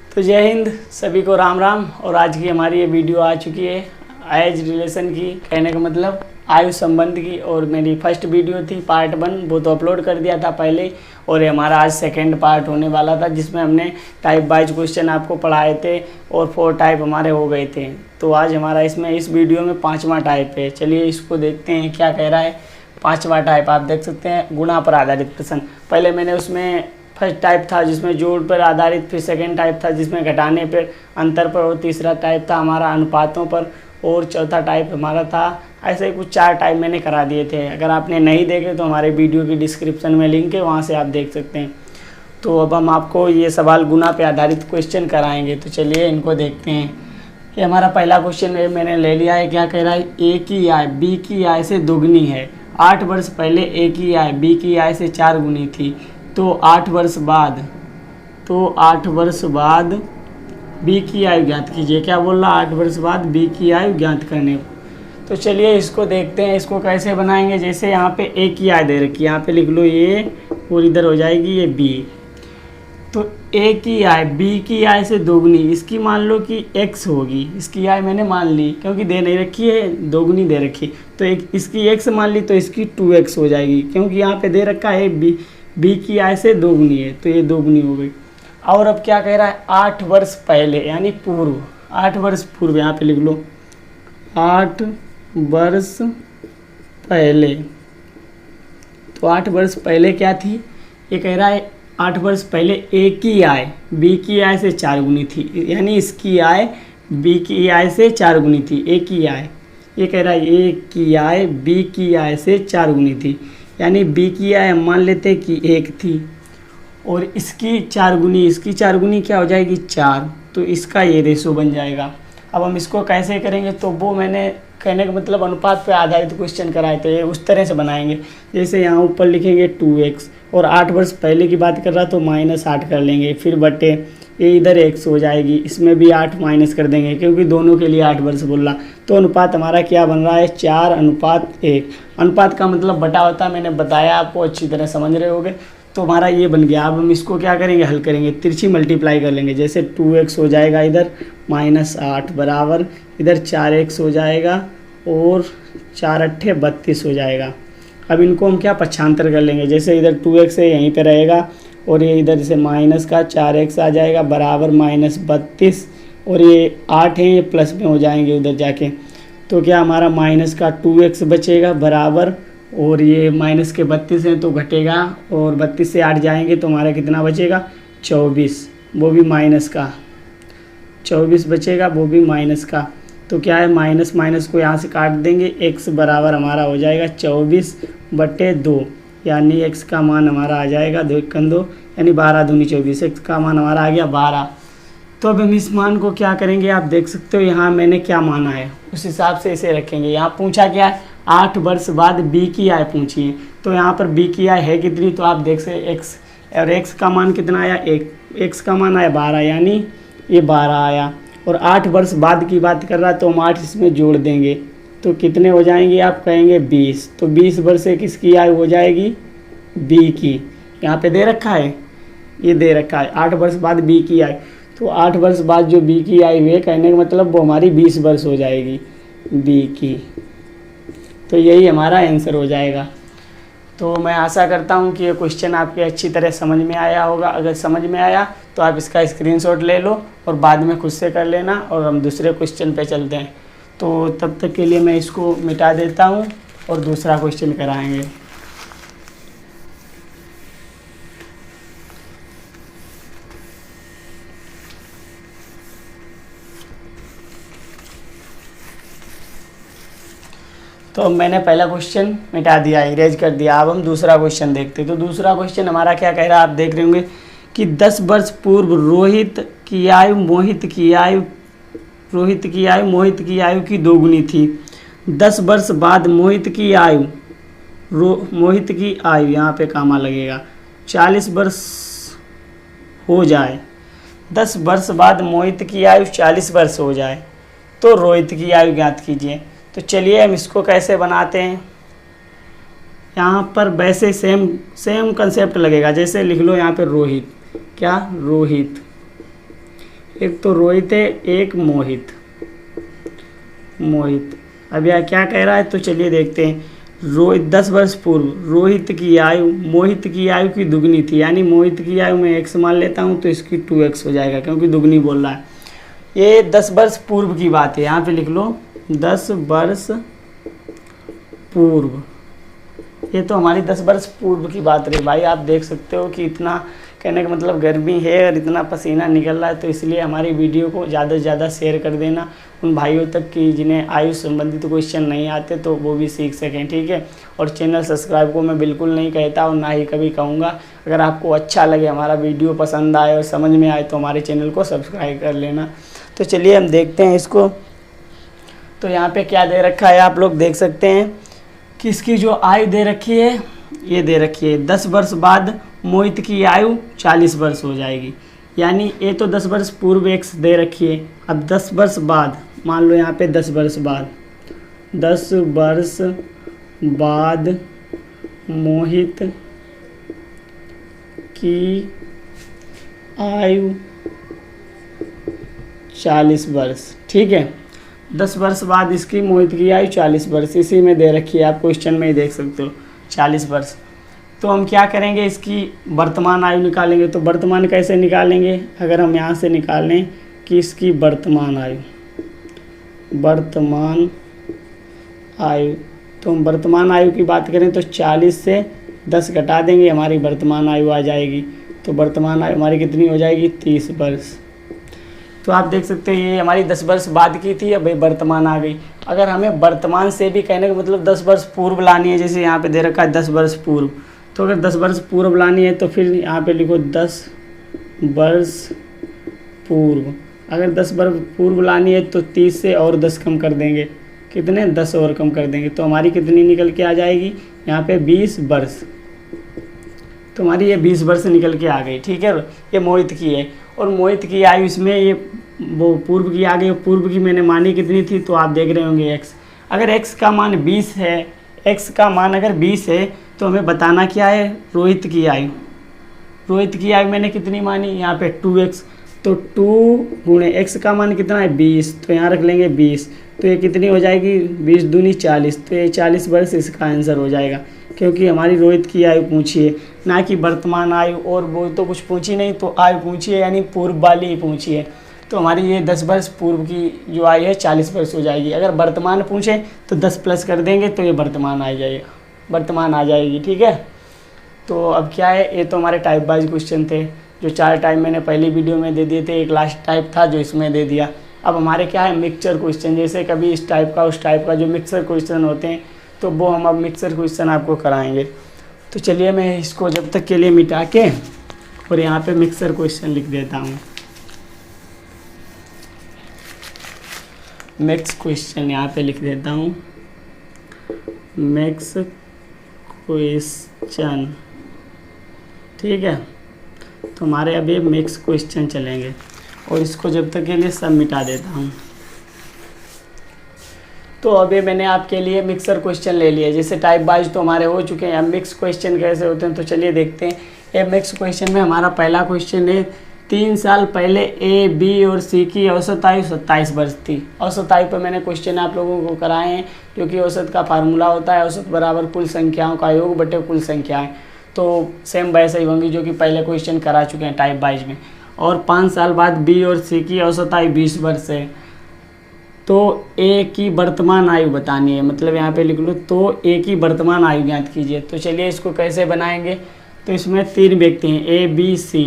तो जय हिंद, सभी को राम राम। और आज की हमारी ये वीडियो आ चुकी है एज रिलेशन की, कहने का मतलब आयु संबंध की। और मेरी फर्स्ट वीडियो थी पार्ट 1, वो तो अपलोड कर दिया था पहले। और ये हमारा आज सेकंड पार्ट होने वाला था, जिसमें हमने टाइप वाइज क्वेश्चन आपको पढ़ाए थे और 4 टाइप हमारे हो गए थे। तो आज हमारा इसमें इस वीडियो में 5वां टाइप है। चलिए इसको देखते हैं क्या कह रहा है। 5वां टाइप आप देख सकते हैं, गुणा पर आधारित प्रश्न। पहले मैंने उसमें फर्स्ट टाइप था जिसमें जोड़ पर आधारित, फिर सेकंड टाइप था जिसमें घटाने पर, अंतर पर, और तीसरा टाइप था हमारा अनुपातों पर, और चौथा टाइप हमारा था, ऐसे ही कुछ 4 टाइप मैंने करा दिए थे। अगर आपने नहीं देखे तो हमारे वीडियो की डिस्क्रिप्शन में लिंक है, वहाँ से आप देख सकते हैं। तो अब हम आपको ये सवाल गुना पे आधारित क्वेश्चन कराएंगे। तो चलिए इनको देखते हैं। ये हमारा पहला क्वेश्चन है, मैंने ले लिया है। क्या कह रहा है? ए की आय बी की आय से दोगुनी है। 8 वर्ष पहले ए की आय बी की आय से 4 गुनी थी। तो 8 वर्ष बाद बी की आयु ज्ञात कीजिए। क्या बोल रहा? 8 वर्ष बाद बी की आयु ज्ञात करने को। तो चलिए इसको देखते हैं, इसको कैसे बनाएंगे। जैसे यहाँ पे ए की आय दे रखी है, यहाँ पे लिख लो ए, और इधर हो जाएगी ये बी। तो ए की आय बी की आय से दोगुनी, इसकी मान लो कि x होगी। इसकी आय मैंने मान ली क्योंकि दे नहीं रखी है, दोगुनी दे रखी। तो एक इसकी x मान ली तो इसकी 2x हो जाएगी, क्योंकि यहाँ पे दे रखा है बी की आय से दोगुनी है, तो ये दोगुनी हो गई। और अब क्या कह रहा है? 8 वर्ष पहले यानी पूर्व, 8 वर्ष पूर्व, यहाँ पे लिख लो 8 वर्ष पहले। तो 8 वर्ष पहले क्या थी? ये कह रहा है 8 वर्ष पहले ए की आय बी की आय से 4 गुनी थी, यानी इसकी आय बी की आय से 4 गुनी थी। ए की आय, ये कह रहा है ए की आय बी की आय से 4 गुनी थी, यानी बी की आय हम मान लेते कि 1 थी, और इसकी 4 गुनी, इसकी 4 गुनी क्या हो जाएगी? 4। तो इसका ये रेशो बन जाएगा। अब हम इसको कैसे करेंगे? तो वो मैंने कहने का मतलब अनुपात पे आधारित क्वेश्चन कराए थे, उस तरह से बनाएंगे। जैसे यहाँ ऊपर लिखेंगे 2x, और 8 वर्ष पहले की बात कर रहा तो -8 कर लेंगे, फिर बटे ये इधर x हो जाएगी, इसमें भी 8 माइनस कर देंगे क्योंकि दोनों के लिए 8 वर्ष बोल रहा। तो अनुपात हमारा क्या बन रहा है? 4:1। अनुपात का मतलब बटा होता है, मैंने बताया आपको, अच्छी तरह समझ रहे होगे। तो हमारा ये बन गया। अब हम इसको क्या करेंगे? हल करेंगे, तिरछी मल्टीप्लाई कर लेंगे। जैसे 2x हो जाएगा इधर -8 बराबर इधर 4x हो जाएगा, और 4 8 32 हो जाएगा। अब इनको हम क्या पक्षांतर कर लेंगे। जैसे इधर 2x है, यहीं पे रहेगा, और ये इधर से माइनस का 4x आ जाएगा बराबर -32, और ये 8 है, ये प्लस में हो जाएंगे उधर जाके। तो क्या हमारा माइनस का 2x बचेगा बराबर, और ये माइनस के 32 हैं तो घटेगा, और 32 से 8 जाएंगे तो हमारा कितना बचेगा? 24, वो भी माइनस का 24 बचेगा, वो भी माइनस का। तो क्या है? माइनस माइनस को यहाँ से काट देंगे, x बराबर हमारा हो जाएगा 24/2, यानी x का मान हमारा आ जाएगा 2 यानी 12 दूनी 24, x का मान हमारा आ गया 12। तो अब हम इस मान को क्या करेंगे? आप देख सकते हो यहाँ मैंने क्या माना है, उस हिसाब से इसे रखेंगे। यहाँ पूछा क्या है? 8 वर्ष बाद बी की आय पूछी है, तो यहाँ पर बी की आय है कितनी? तो आप देख सकते x, और x का मान कितना आया? 1। x का मान आया 12, यानी ये 12 आया। और 8 वर्ष बाद की बात कर रहा है तो हम 8 इसमें जोड़ देंगे, तो कितने हो जाएंगे? आप कहेंगे 20। तो 20 वर्ष से किसकी आय हो जाएगी? बी की। यहाँ पे दे रखा है, ये दे रखा है 8 वर्ष बाद बी की आय। तो 8 वर्ष बाद जो बी की आय हुई है, कहने का मतलब वो हमारी 20 वर्ष हो जाएगी बी की। तो यही हमारा आंसर हो जाएगा। तो मैं आशा करता हूँ कि ये क्वेश्चन आपके अच्छी तरह समझ में आया होगा। अगर समझ में आया तो आप इसका स्क्रीनशॉट ले लो और बाद में खुद से कर लेना, और हम दूसरे क्वेश्चन पे चलते हैं। तो तब तक के लिए मैं इसको मिटा देता हूँ और दूसरा क्वेश्चन कराएंगे। तो मैंने पहला क्वेश्चन मिटा दिया, इरेज कर दिया। अब हम दूसरा क्वेश्चन देखते हैं। तो दूसरा क्वेश्चन हमारा क्या कह रहा है? आप देख रहे होंगे कि 10 वर्ष पूर्व रोहित की आयु मोहित की आयु की दोगुनी थी। 10 वर्ष बाद मोहित की आयु यहाँ पे कामा लगेगा 40 वर्ष हो जाए। 10 वर्ष बाद मोहित की आयु 40 वर्ष हो जाए तो रोहित की आयु ज्ञात कीजिए। तो चलिए हम इसको कैसे बनाते हैं। यहाँ पर वैसे सेम कंसेप्ट लगेगा। जैसे लिख लो यहाँ पे रोहित, क्या? रोहित। एक तो रोहित है, एक मोहित। अब यह क्या कह रहा है, तो चलिए देखते हैं। रोहित 10 वर्ष पूर्व रोहित की आयु मोहित की आयु की दुगनी थी, यानी मोहित की आयु में x मान लेता हूँ तो इसकी 2x हो जाएगा, क्योंकि दुगनी बोल रहा है। ये 10 वर्ष पूर्व की बात है, यहाँ पे लिख लो 10 वर्ष पूर्व। ये तो हमारी 10 वर्ष पूर्व की बात रही भाई। आप देख सकते हो कि इतना कहने का मतलब गर्मी है और इतना पसीना निकल रहा है, तो इसलिए हमारी वीडियो को ज़्यादा से ज़्यादा शेयर कर देना उन भाइयों तक कि जिन्हें आयु संबंधित क्वेश्चन नहीं आते, तो वो भी सीख सकें, ठीक है। और चैनल सब्सक्राइब को मैं बिल्कुल नहीं कहता और ना ही कभी कहूँगा। अगर आपको अच्छा लगे, हमारा वीडियो पसंद आए और समझ में आए, तो हमारे चैनल को सब्सक्राइब कर लेना। तो चलिए हम देखते हैं इसको। तो यहाँ पे क्या दे रखा है, आप लोग देख सकते हैं कि इसकी जो आयु दे रखी है, ये दे रखी है 10 वर्ष बाद मोहित की आयु 40 वर्ष हो जाएगी। यानी ये तो 10 वर्ष पूर्व x दे रखी है। अब 10 वर्ष बाद मान लो, यहाँ पे 10 वर्ष बाद, 10 वर्ष बाद मोहित की आयु 40 वर्ष, ठीक है। 10 वर्ष बाद इसकी मोहित की आयु 40 वर्ष, इसी में दे रखी है, आप क्वेश्चन में ही देख सकते हो 40 वर्ष। तो हम क्या करेंगे, इसकी वर्तमान आयु निकालेंगे। तो वर्तमान कैसे निकालेंगे, अगर हम यहाँ से निकाल लें कि इसकी वर्तमान आयु, तो हम वर्तमान आयु की बात करें तो 40 से 10 घटा देंगे, हमारी वर्तमान आयु आ जाएगी। तो वर्तमान आयु हमारी कितनी हो जाएगी, 30 वर्ष। तो आप देख सकते हो ये हमारी 10 वर्ष बाद की थी, अब वर्तमान आ गई। अगर हमें वर्तमान से भी कहने का मतलब 10 वर्ष पूर्व लानी है, जैसे यहाँ पे दे रखा है 10 वर्ष पूर्व, तो अगर 10 वर्ष पूर्व लानी है तो फिर यहाँ पे लिखो 10 वर्ष पूर्व। अगर 10 वर्ष पूर्व लानी है तो 30 से और 10 कम कर देंगे, कितने 10 और कम कर देंगे, तो हमारी कितनी निकल के आ जाएगी यहाँ पे 20 वर्ष। तो हमारी ये 20 वर्ष निकल के आ गई, ठीक है। ये मोहित की है और मोहित की आयु इसमें ये वो पूर्व की आ गई। पूर्व की मैंने मानी कितनी थी, तो आप देख रहे होंगे x। अगर x का मान 20 है, x का मान अगर 20 है तो हमें बताना क्या है, रोहित की आयु। रोहित की आयु मैंने कितनी मानी, यहाँ पे 2x, तो 2 गुणे x का मान कितना है 20, तो यहाँ रख लेंगे 20। तो ये कितनी हो जाएगी, 20 दूनी 40, तो ये 40 वर्ष इसका आंसर हो जाएगा, क्योंकि हमारी रोहित की आयु पूछी है, ना कि वर्तमान आयु। और वो तो कुछ पूछी नहीं, तो आयु पूछी है, यानी पूर्व वाली ही पूछी है। तो हमारी ये 10 वर्ष पूर्व की जो आयु है 40 वर्ष हो जाएगी। अगर वर्तमान पूछे तो 10 प्लस कर देंगे, तो ये वर्तमान आ जाएगी, ठीक है। तो अब क्या है, ये तो हमारे टाइप वाइज क्वेश्चन थे, जो 4 टाइप मैंने पहली वीडियो में दे दिए थे, एक लास्ट टाइप था जो इसमें दे दिया। अब हमारे क्या है मिक्सचर क्वेश्चन, जैसे कभी इस टाइप का उस टाइप का जो मिक्सचर क्वेश्चन होते हैं, तो वो हम अब मिक्सचर क्वेश्चन आपको कराएंगे। तो चलिए मैं इसको जब तक के लिए मिटा के और यहाँ पे मिक्सचर क्वेश्चन लिख देता हूँ। मिक्स क्वेश्चन यहाँ पे लिख देता हूँ, मिक्स क्वेश्चन, ठीक है। तो हमारे अभी मिक्स क्वेश्चन चलेंगे और इसको जब तक के लिए सब मिटा देता हूँ। तो अभी मैंने आपके लिए मिक्सर क्वेश्चन ले लिया, जैसे टाइप वाइज तो हमारे हो चुके हैं। अब मिक्स क्वेश्चन कैसे होते हैं, तो चलिए देखते हैं। ये मिक्स क्वेश्चन में हमारा पहला क्वेश्चन है, 3 साल पहले ए, बी और सी की औसत आयु 27 वर्ष थी। औसत आयु पर मैंने क्वेश्चन आप लोगों को कराए हैं, जो कि औसत का फार्मूला होता है औसत बराबर कुल संख्याओं का योग बटे कुल संख्याएं। तो सेम वैसे ही होंगी जो कि पहले क्वेश्चन करा चुके हैं टाइप वाइज में। और 5 साल बाद बी और सी की औसत आयु 20 वर्ष है, तो ए की वर्तमान आयु बतानी है, मतलब यहाँ पे लिख लो, तो ए की वर्तमान आयु ज्ञात कीजिए। तो चलिए इसको कैसे बनाएंगे। तो इसमें 3 व्यक्ति हैं, ए बी सी,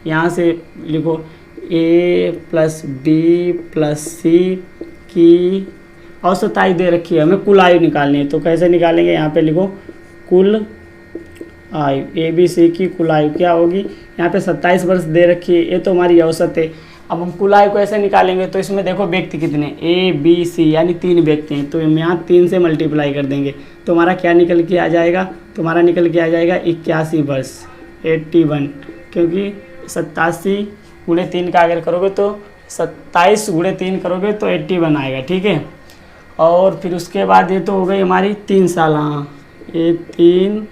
यहाँ से लिखो ए प्लस बी प्लस सी की औसत आयु दे रखी है, हमें कुल आयु निकालनी है। तो कैसे निकालेंगे, यहाँ पे लिखो कुल आयु, ए बी सी की कुल आयु क्या होगी, यहाँ पे 27 वर्ष दे रखी है, ये तो हमारी औसत है। अब हम कुल आयु कैसे निकालेंगे, तो इसमें देखो व्यक्ति कितने, ए बी सी, यानी 3 व्यक्ति हैं, तो हम यहाँ 3 से मल्टीप्लाई कर देंगे, तो हमारा क्या निकल के आ जाएगा, तो हमारा निकल के आ जाएगा 81 वर्ष, 81, क्योंकि 87 गुणे 3 का अगर करोगे तो 27 गुणे 3 करोगे तो 81 आएगा, ठीक है। और फिर उसके बाद ये तो हो गई हमारी 3 साल, हाँ ये 3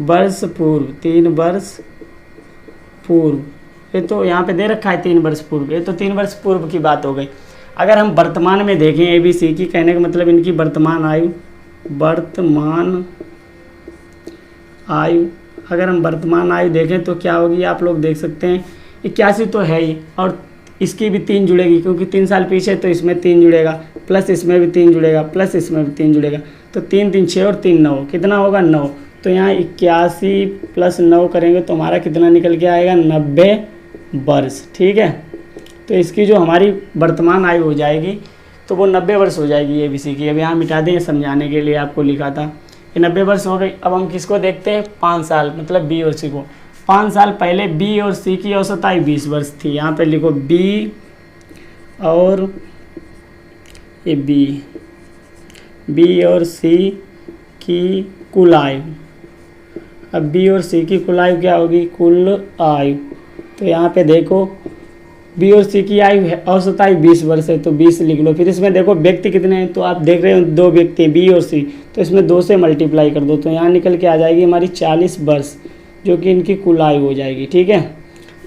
वर्ष पूर्व, 3 वर्ष पूर्व, ये तो यहाँ पे दे रखा है 3 वर्ष पूर्व, ये तो 3 वर्ष पूर्व की बात हो गई। अगर हम वर्तमान में देखें ABC की, कहने का मतलब इनकी वर्तमान आयु, अगर हम वर्तमान आयु देखें तो क्या होगी, आप लोग देख सकते हैं 81 तो है ही, और इसकी भी 3 जुड़ेगी क्योंकि 3 साल पीछे, तो इसमें 3 जुड़ेगा, प्लस इसमें भी 3 जुड़ेगा, प्लस इसमें भी 3 जुड़ेगा, तो 3 3 6 और 3 9, कितना होगा 9। तो यहाँ 81 + 9 करेंगे तो हमारा कितना निकल के आएगा, 90 वर्ष। ठीक है, तो इसकी जो हमारी वर्तमान आयु हो जाएगी तो वो 90 वर्ष हो जाएगी ABC की। अब यहाँ मिटा दें, समझाने के लिए आपको लिखा था, ये 90 वर्ष हो गई। अब हम किसको देखते हैं, 5 साल, मतलब B और C को। 5 साल पहले B और C की औसत आयु 20 वर्ष थी। यहाँ पे लिखो B और ये B और C की कुल आयु। अब B और C की कुल आयु क्या होगी, कुल आयु। तो यहाँ पे देखो B और C की आयु है, औसत आयु 20 वर्ष है, तो 20 लिख लो। फिर इसमें देखो व्यक्ति कितने हैं, तो आप देख रहे हो 2 व्यक्ति हैं, B और C, तो इसमें 2 से मल्टीप्लाई कर दो, तो यहाँ निकल के आ जाएगी हमारी 40 वर्ष, जो कि इनकी कुल आयु हो जाएगी। ठीक है,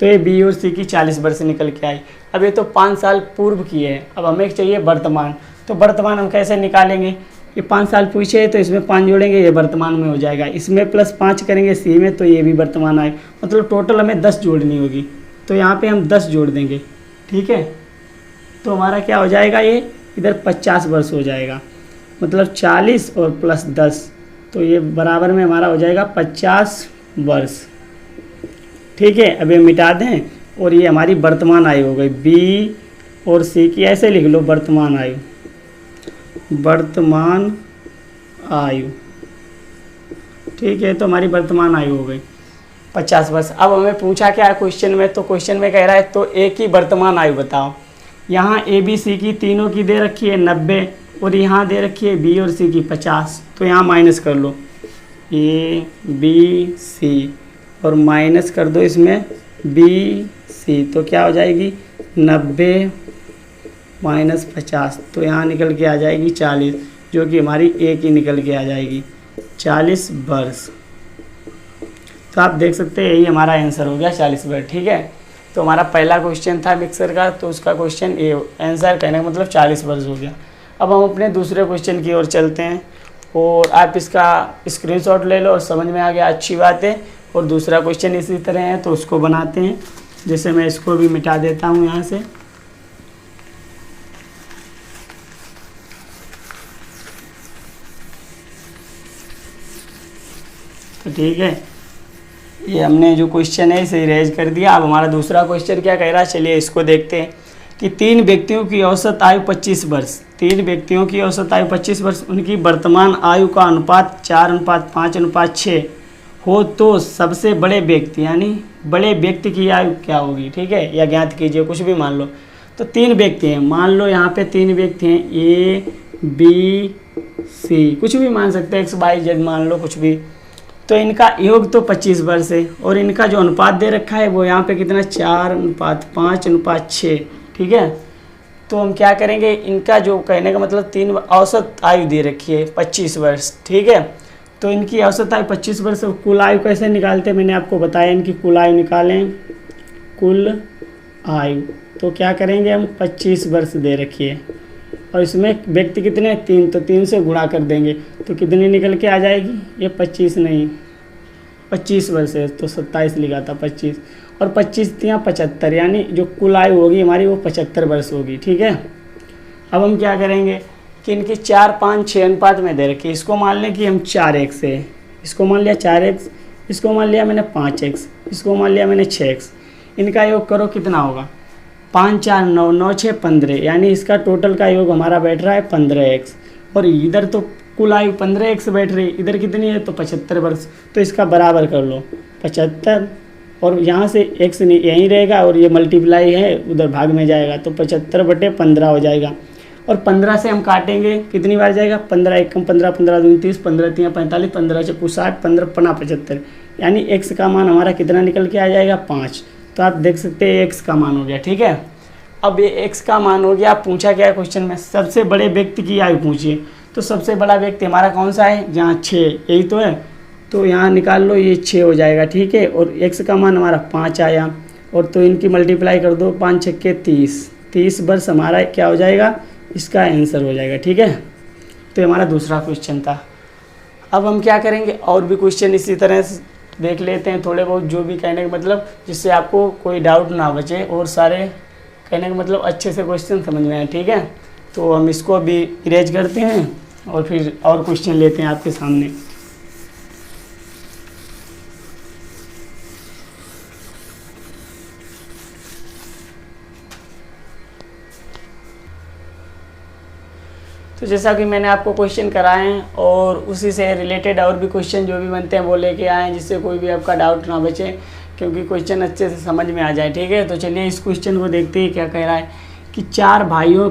तो ये B और C की 40 वर्ष निकल के आई। अब ये तो 5 साल पूर्व की है, अब हमें चाहिए वर्तमान। तो वर्तमान हम कैसे निकालेंगे, ये 5 साल पीछे है तो इसमें 5 जोड़ेंगे, ये वर्तमान में हो जाएगा, इसमें +5 करेंगे C में, तो ये भी वर्तमान आए, मतलब टोटल हमें 10 जोड़नी होगी। तो यहाँ पे हम 10 जोड़ देंगे। ठीक है, तो हमारा क्या हो जाएगा, ये इधर 50 वर्ष हो जाएगा, मतलब 40 और +10, तो ये बराबर में हमारा हो जाएगा 50 वर्ष। ठीक है, अब ये मिटा दें और ये हमारी वर्तमान आयु हो गई। B और C की ऐसे लिख लो, वर्तमान आयु, वर्तमान आयु। ठीक है, तो हमारी वर्तमान आयु हो गई 50 वर्ष। अब हमें पूछा क्या है क्वेश्चन में, तो क्वेश्चन में कह रहा है तो A की वर्तमान आयु बताओ। यहाँ ABC की तीनों की दे रखी है 90 और यहाँ दे रखी है B और C की 50, तो यहाँ माइनस कर लो ABC और माइनस कर दो इसमें BC, तो क्या हो जाएगी 90 - 50, तो यहाँ निकल के आ जाएगी 40, जो कि हमारी A की निकल के आ जाएगी 40 वर्ष। तो आप देख सकते हैं यही हमारा आंसर हो गया 40 वर्ष। ठीक है, तो हमारा पहला क्वेश्चन था मिक्सर का, तो उसका क्वेश्चन ए आंसर कहने का मतलब 40 वर्ष हो गया। अब हम अपने दूसरे क्वेश्चन की ओर चलते हैं, और आप इसका स्क्रीनशॉट ले लो और समझ में आ गया, अच्छी बात है। और दूसरा क्वेश्चन इसी तरह है, तो उसको बनाते हैं। जैसे मैं इसको भी मिटा देता हूँ यहाँ से। तो ठीक है, ये हमने जो क्वेश्चन है इसे इरेज कर दिया। अब हमारा दूसरा क्वेश्चन क्या कह रहा है, चलिए इसको देखते हैं कि 3 व्यक्तियों की औसत आयु 25 वर्ष, 3 व्यक्तियों की औसत आयु 25 वर्ष, उनकी वर्तमान आयु का अनुपात 4:5:6 हो तो सबसे बड़े व्यक्ति, यानी बड़े व्यक्ति की आयु क्या होगी। ठीक है, या ज्ञात कीजिए, कुछ भी मान लो। तो 3 व्यक्ति हैं, मान लो यहाँ पे 3 व्यक्ति हैं, A B C, कुछ भी मान सकते हैं, X Y Z मान लो कुछ भी। तो इनका योग तो 25 वर्ष है, और इनका जो अनुपात दे रखा है वो यहाँ पे कितना 4:5:6। ठीक है, तो हम क्या करेंगे, इनका जो कहने का मतलब 3 औसत आयु दे रखी है 25 वर्ष। ठीक है, तो इनकी औसत आयु 25 वर्ष। कुल आयु कैसे निकालते हैं, मैंने आपको बताया, इनकी कुल आयु निकालें, कुल आयु। तो क्या करेंगे हम, 25 वर्ष दे रखी है और इसमें व्यक्ति कितने 3, तो 3 से गुणा कर देंगे तो कितनी निकल के आ जाएगी, ये 25 नहीं 25 वर्ष है, तो 27 लिखा था 25, और 25 3 75, यानी जो कुल आयु होगी हमारी वो 75 वर्ष होगी। ठीक है, अब हम क्या करेंगे कि इनकी 4:5:6 अनुपात में दे रखी है। इसको मान लें कि हम 4x है, इसको मान लिया 4x, इसको मान लिया मैंने 5x, इसको मान लिया मैंने 6x। इनका योग करो कितना होगा, 5 4 9 9 6 15, यानी इसका टोटल का योग हमारा बैठ रहा है 15x, और इधर तो कुल आयु 15x बैठ रही, इधर कितनी है तो 75 वर्ष। तो इसका बराबर कर लो 75, और यहाँ से x यहीं रहेगा और ये मल्टीप्लाई है उधर भाग में जाएगा, तो 75/15 हो जाएगा। और 15 से हम काटेंगे कितनी बार जाएगा, 15 1 15 15 2 30 15 3 45 15 6 60 15 75, यानी x का मान हमारा कितना निकल के आ जाएगा 5। तो आप देख सकते हैं x का मान हो गया। ठीक है, अब ये x का मान हो गया। आप पूछा क्या है क्वेश्चन में, सबसे बड़े व्यक्ति की आयु पूछिए। तो सबसे बड़ा व्यक्ति हमारा कौन सा है, जहाँ 6, यही तो है, तो यहाँ निकाल लो, ये 6 हो जाएगा। ठीक है, और x का मान हमारा 5 आया। और तो इनकी मल्टीप्लाई कर दो, 5 छक्के 30, 30 वर्ष हमारा क्या हो जाएगा, इसका आंसर हो जाएगा। ठीक है, तो हमारा दूसरा क्वेश्चन था। अब हम क्या करेंगे, और भी क्वेश्चन इसी तरह से देख लेते हैं थोड़े बहुत, जो भी कहने का मतलब जिससे आपको कोई डाउट ना बचे और सारे कहने का मतलब अच्छे से क्वेश्चन समझ में आए। ठीक है, तो हम इसको अभी इरेज करते हैं और फिर और क्वेश्चन लेते हैं आपके सामने। तो जैसा कि मैंने आपको क्वेश्चन कराए हैं और उसी से रिलेटेड और भी क्वेश्चन जो भी बनते हैं वो लेके आए हैं, जिससे कोई भी आपका डाउट ना बचे, क्योंकि क्वेश्चन अच्छे से समझ में आ जाए। ठीक है, तो चलिए इस क्वेश्चन को देखते हैं क्या कह रहा है कि 4 भाइयों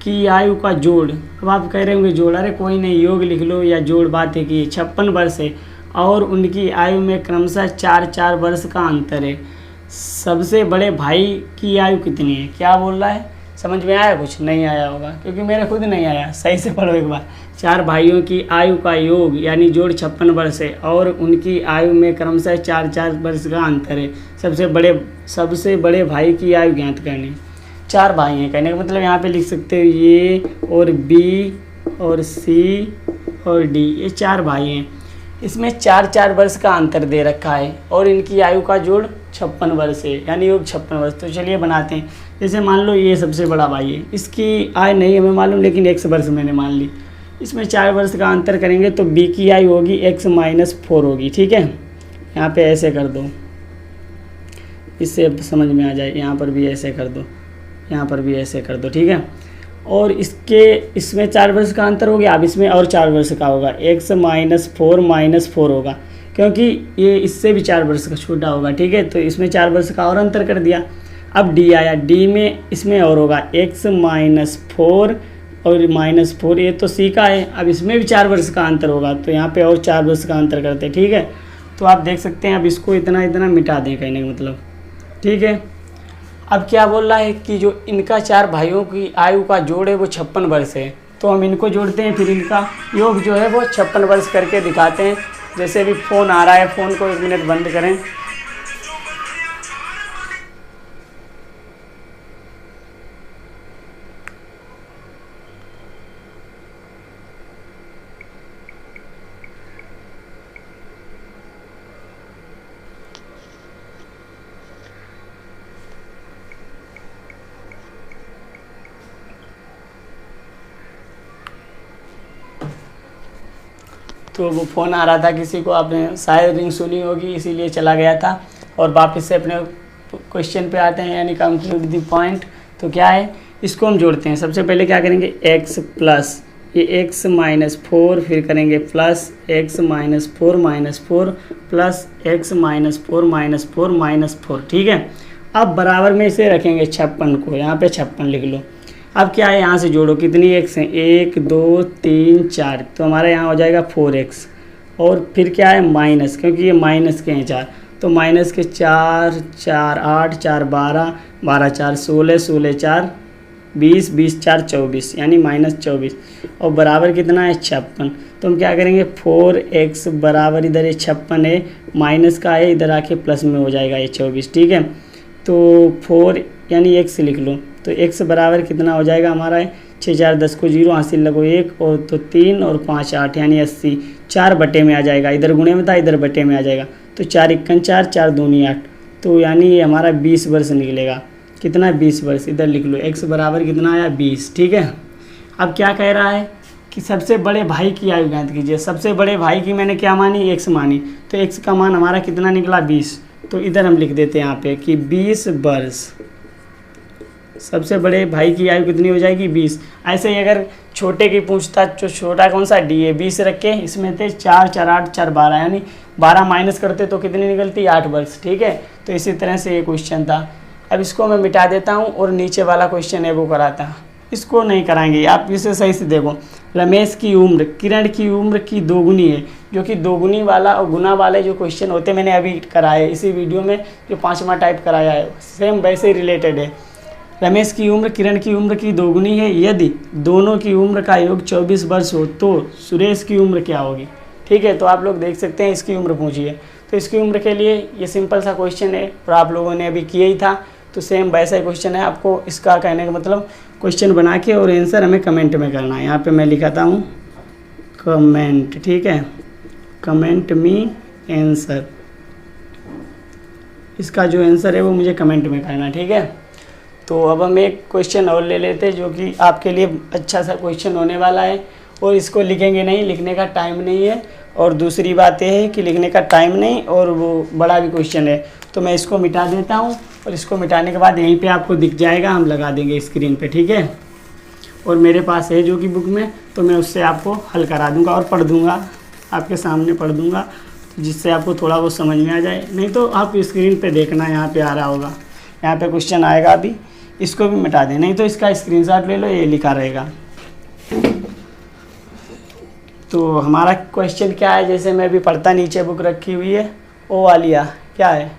की आयु का जोड़। अब आप कह रहे होंगे जोड़, अरे कोई नहीं, योग लिख लो या जोड़, बात है कि 56 वर्ष है और उनकी आयु में क्रमशः 4-4 वर्ष का अंतर है। सबसे बड़े भाई की आयु कितनी है? क्या बोल रहा है, समझ में आया? कुछ नहीं आया होगा क्योंकि मेरे खुद नहीं आया। सही से पढ़ो एक बार। 4 भाइयों की आयु का योग यानी जोड़ 56 वर्ष है और उनकी आयु में क्रमशः 4-4 वर्ष का अंतर है। सबसे बड़े भाई की आयु ज्ञात करनी। 4 भाई हैं, कहने का मतलब यहाँ पे लिख सकते हो ए और बी और सी और डी, ये 4 भाई हैं। इसमें 4-4 वर्ष का अंतर दे रखा है और इनकी आयु का जोड़ 56 वर्ष है, यानी योग 56 वर्ष। तो चलिए बनाते हैं। जैसे मान लो ये सबसे बड़ा भाई है, इसकी आयु नहीं हमें मालूम, लेकिन x वर्ष मैंने मान ली। इसमें 4 वर्ष का अंतर करेंगे तो b की आयु होगी x-4 होगी। ठीक है, यहाँ पे ऐसे कर दो, इससे समझ में आ जाए। यहाँ पर भी ऐसे कर दो, यहाँ पर भी ऐसे कर दो। ठीक है, और इसमें 4 वर्ष का अंतर हो गया। अब इसमें और 4 वर्ष का होगा, x-4 होगा, क्योंकि ये इससे भी 4 वर्ष का छोटा होगा। ठीक है, तो इसमें 4 वर्ष का और अंतर कर दिया। अब d आया, d में इसमें और होगा x-4 और -4, ये तो c का है। अब इसमें भी 4 वर्ष का अंतर होगा, तो यहाँ पे और 4 वर्ष का अंतर करते हैं। ठीक है, तो आप देख सकते हैं। अब इसको इतना इतना मिटा दें, कहने का मतलब। ठीक है, अब क्या बोल रहा है कि जो इनका 4 भाइयों की आयु का जोड़ है वो 56 वर्ष है। तो हम इनको जोड़ते हैं, फिर इनका योग जो है वो 56 वर्ष करके दिखाते हैं। जैसे भी फ़ोन आ रहा है, फ़ोन को 1 मिनट बंद करें। तो वो फ़ोन आ रहा था किसी को, आपने शायद रिंग सुनी होगी, इसीलिए चला गया था। और वापस से अपने क्वेश्चन पे आते हैं, यानी कंक्लूड द पॉइंट। तो क्या है, इसको हम जोड़ते हैं। सबसे पहले क्या करेंगे, x प्लस ये x-4, फिर करेंगे प्लस x-4 प्लस x-4 ठीक है। अब बराबर में इसे रखेंगे 56 को, यहाँ पे 56 लिख लो। अब क्या है, यहाँ से जोड़ो, कितनी x हैं, 1 2 3 4, तो हमारा यहाँ हो जाएगा 4x। और फिर क्या है, माइनस, क्योंकि ये माइनस के हैं 4, तो माइनस के 4 4 8 4 12 12 4 16 16 4 20 20 4 24, यानी -24। और बराबर कितना है, 56। तो हम क्या करेंगे, 4x बराबर, इधर ये 56 है, माइनस का है, इधर आके प्लस में हो जाएगा ये 24। ठीक है, तो 4 यानी x लिख लो। तो x बराबर कितना हो जाएगा हमारा है, 6 4 10 को 0, हासिल लगो 1 और तो 3 और 5 8, यानी 80। 4 बटे में आ जाएगा, इधर गुणे में था, इधर बटे में आ जाएगा। तो 4 1 4 4 2 8, तो यानी ये हमारा 20 वर्ष निकलेगा। कितना, 20 वर्ष, इधर लिख लो। x बराबर कितना आया, 20। ठीक है, अब क्या कह रहा है कि सबसे बड़े भाई की आयु ज्ञात कीजिए। सबसे बड़े भाई की मैंने क्या मानी, x मानी, तो x का मान हमारा कितना निकला, 20। तो इधर हम लिख देते हैं यहाँ पे कि 20 वर्ष। सबसे बड़े भाई की आयु कितनी हो जाएगी, 20। ऐसे ही अगर छोटे की पूछता, जो छोटा कौन सा, डी है, 20 रख के इसमें थे 4 4 8 4 12, यानी 12 माइनस करते तो कितनी निकलती, 8 वर्ष। ठीक है, तो इसी तरह से ये क्वेश्चन था। अब इसको मैं मिटा देता हूँ और नीचे वाला क्वेश्चन है वो कराता। इसको नहीं कराएंगे, आप इसे सही से देखो। रमेश की उम्र किरण की उम्र की दोगुनी है, जो कि दोगुनी वाला और गुना वाले जो क्वेश्चन होते हैं मैंने अभी कराए इसी वीडियो में, जो 5वां टाइप कराया है, सेम वैसे ही रिलेटेड है। रमेश की उम्र किरण की उम्र की दोगुनी है, यदि दोनों की उम्र का योग 24 वर्ष हो तो सुरेश की उम्र क्या होगी। ठीक है, तो आप लोग देख सकते हैं, इसकी उम्र पूछिए। तो इसकी उम्र के लिए ये सिंपल सा क्वेश्चन है और आप लोगों ने अभी किया ही था, तो सेम वैसा ही क्वेश्चन है। आपको इसका कहने का मतलब क्वेश्चन बना के और आंसर हमें कमेंट में करना है। यहाँ पे मैं लिखाता हूँ कमेंट, ठीक है, कमेंट मी आंसर। इसका जो आंसर है वो मुझे कमेंट में करना है, ठीक है। तो अब हम एक क्वेश्चन और ले लेते हैं जो कि आपके लिए अच्छा सा क्वेश्चन होने वाला है, और इसको लिखेंगे नहीं, लिखने का टाइम नहीं है। और दूसरी बात यह है कि लिखने का टाइम नहीं और वो बड़ा भी क्वेश्चन है, तो मैं इसको मिटा देता हूँ और इसको मिटाने के बाद यहीं पे आपको दिख जाएगा, हम लगा देंगे स्क्रीन पे, ठीक है। और मेरे पास है जो कि बुक में, तो मैं उससे आपको हल करा दूँगा और पढ़ दूँगा, आपके सामने पढ़ दूँगा, जिससे आपको थोड़ा बहुत समझ में आ जाए। नहीं तो आप स्क्रीन पे देखना, यहाँ पे आ रहा होगा, यहाँ पे क्वेश्चन आएगा अभी, इसको भी मिटा दें, नहीं तो इसका स्क्रीनशॉट ले लो, ये लिखा रहेगा। तो हमारा क्वेश्चन क्या है, जैसे मैं अभी पढ़ता, नीचे बुक रखी हुई है, ओ वालिया क्या है,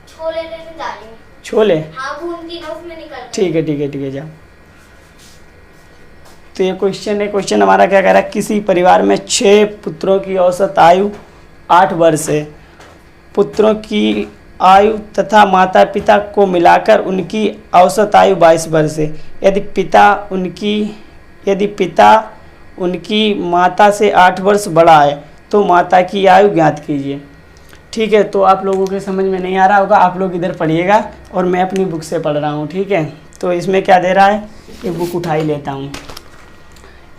छोले लेने जा रही हूँ। छोले? हाँ, भूनती ना उसमें निकल। ठीक है जाओ। तो ये क्वेश्चन है, क्वेश्चन हमारा क्या कह रहा है, किसी परिवार में 6 पुत्रों की औसत आयु 8 वर्ष है। पुत्रों की आयु तथा माता पिता को मिलाकर उनकी औसत आयु 22 वर्ष है। यदि पिता उनकी माता से 8 वर्ष बड़ा है तो माता की आयु ज्ञात कीजिए। ठीक है, तो आप लोगों के समझ में नहीं आ रहा होगा, आप लोग इधर पढ़िएगा और मैं अपनी बुक से पढ़ रहा हूँ, ठीक है। तो इसमें क्या दे रहा है, ये बुक उठा ही लेता हूँ।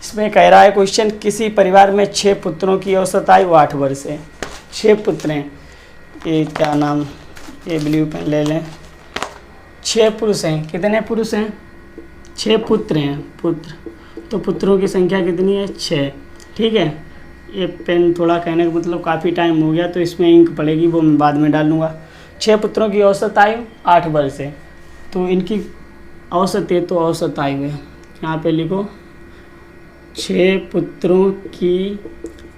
इसमें कह रहा है क्वेश्चन, किसी परिवार में 6 पुत्रों की औसत आयु 8 वर्ष है। 6 पुत्र हैं, ये क्या नाम, ये ब्लू पेन ले लें। 6 पुरुष हैं, कितने पुरुष हैं, 6 पुत्र हैं, पुत्र, तो पुत्रों की संख्या कितनी है, 6, ठीक है। ये पेन थोड़ा कहने का मतलब काफ़ी टाइम हो गया, तो इसमें इंक पड़ेगी, वो मैं बाद में डालूँगा। 6 पुत्रों की औसत आयु 8 वर्ष है, तो इनकी औसत है, तो औसत आयु है, यहाँ पे लिखो 6 पुत्रों की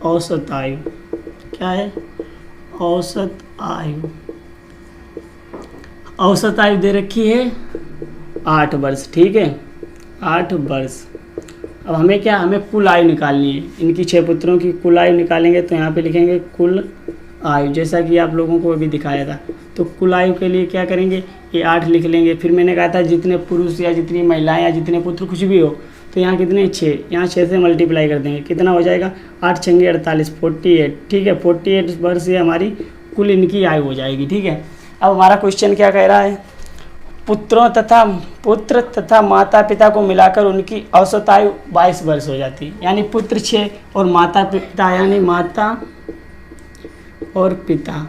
औसत आयु क्या है, औसत आयु, औसत आयु दे रखी है 8 वर्ष, ठीक है, 8 वर्ष। अब हमें क्या, हमें कुल आयु निकालनी है, इनकी 6 पुत्रों की कुल आयु निकालेंगे, तो यहाँ पे लिखेंगे कुल आयु, जैसा कि आप लोगों को अभी दिखाया था। तो कुल आयु के लिए क्या करेंगे, ये 8 लिख लेंगे। फिर मैंने कहा था जितने पुरुष या जितनी महिलाएं या जितने पुत्र कुछ भी हो, तो यहाँ कितने 6, यहाँ 6 से मल्टीप्लाई कर देंगे, कितना हो जाएगा, 8 छंगे 48, 48, ठीक है। 48 वर्ष से हमारी कुल इनकी आयु हो जाएगी, ठीक है। अब हमारा क्वेश्चन क्या कह रहा है, पुत्र तथा माता पिता को मिलाकर उनकी औसत आयु 22 वर्ष हो जाती है। यानी पुत्र 6 और माता पिता, यानी माता और पिता,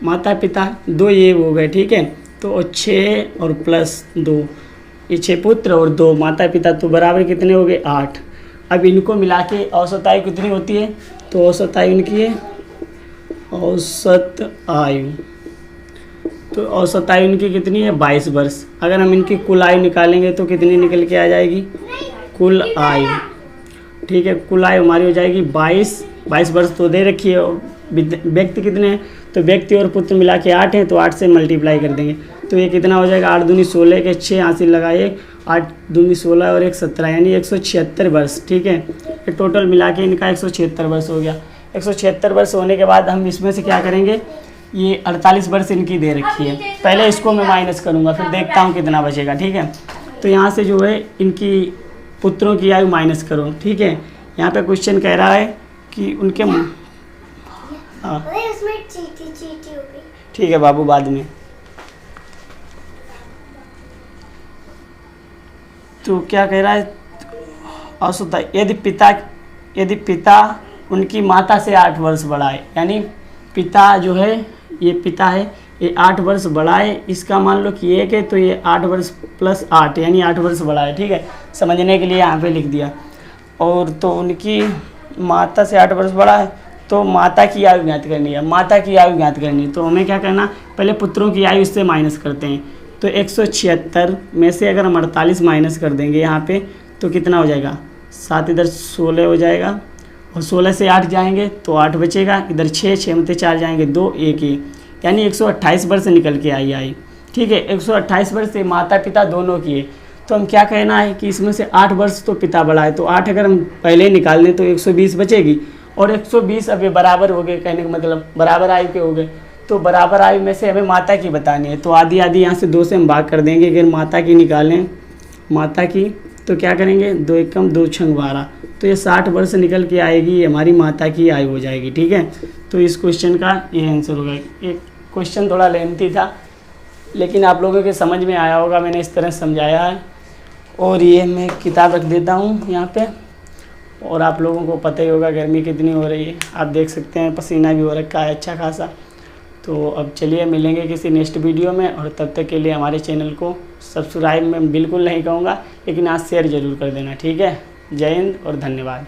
माता पिता 2 ये हो गए, ठीक है। तो 6 और प्लस 2, ये 6 पुत्र और 2 माता पिता, तो बराबर कितने हो गए, 8। अब इनको मिला के औसत आयु कितनी होती है, तो औसत आयु इनकी है, औसत आयु, तो औसत आयु इनकी कितनी है, 22 वर्ष। अगर हम इनकी कुल आयु निकालेंगे तो कितनी निकल के आ जाएगी, कुल आयु, ठीक है। कुल आयु हमारी हो जाएगी 22 वर्ष तो दे रखी है। व्यक्ति कितने हैं, तो व्यक्ति और पुत्र मिला के 8 हैं, तो 8 से मल्टीप्लाई कर देंगे, तो ये कितना हो जाएगा, 8 दूनी 16 के 6 हासिल लगाए, 8 दूनी 16 और 1 17, यानी 176 वर्ष, ठीक है। ये टोटल मिला के इनका 176 वर्ष हो गया। 176 वर्ष होने के बाद हम इसमें से क्या करेंगे, ये 48 वर्ष इनकी दे रखी है, पहले इसको मैं माइनस करूँगा, फिर देखता हूँ कितना बचेगा, ठीक है। तो यहाँ से जो है इनकी पुत्रों की आयु माइनस करो, ठीक है। यहाँ पे क्वेश्चन कह रहा है कि उनके, हाँ ठीक है बाबू, बाद में। तो क्या कह रहा है, औसत यदि पिता उनकी माता से 8 वर्ष बड़ा है, यानी पिता जो है, ये पिता है, ये 8 वर्ष बड़ा है, इसका मान लो कि 1 है, तो ये 8 वर्ष प्लस 8 यानी 8 वर्ष बड़ा है, ठीक है। समझने के लिए यहाँ पे लिख दिया। और तो उनकी माता से 8 वर्ष बड़ा है, तो माता की आयु ज्ञात करनी है, माता की आयु ज्ञात करनी है। तो हमें क्या करना, पहले पुत्रों की आयु इससे माइनस करते हैं। तो 176 में से अगर हम 48 माइनस कर देंगे यहाँ पे, तो कितना हो जाएगा, 7 इधर 16 हो जाएगा, और 16 से 8 जाएंगे तो 8 बचेगा, इधर 6 में 4 जाएंगे 2 1 ही, यानी 128 वर्ष निकल के आई, ठीक है। 128 वर्ष से माता पिता दोनों की है। तो हम क्या कहना है कि इसमें से 8 वर्ष तो पिता बड़ा है, तो 8 अगर हम पहले निकाल दें तो 120 बचेगी, और 120 अभी बराबर हो गए, कहने का मतलब बराबर आयु के हो गए। तो बराबर आयु में से हमें माता की बतानी है, तो आधी आधी यहाँ से 2 से हम भाग कर देंगे। अगर माता की निकालें, माता की, तो क्या करेंगे, 2 एकम 2 छंग 12, तो ये 60 वर्ष निकल के आएगी, ये हमारी माता की आयु हो जाएगी। ठीक है, तो इस क्वेश्चन का ये आंसर होगा। ये क्वेश्चन थोड़ा लेंथी था, लेकिन आप लोगों के समझ में आया होगा, मैंने इस तरह समझाया है। और ये मैं किताब रख देता हूँ यहाँ पे, और आप लोगों को पता ही होगा गर्मी कितनी हो रही है, आप देख सकते हैं पसीना भी हो रखा है अच्छा खासा। तो अब चलिए मिलेंगे किसी नेक्स्ट वीडियो में, और तब तक के लिए हमारे चैनल को सब्सक्राइब मैं बिल्कुल नहीं कहूँगा, लेकिन आज शेयर ज़रूर कर देना। ठीक है, जय हिंद और धन्यवाद।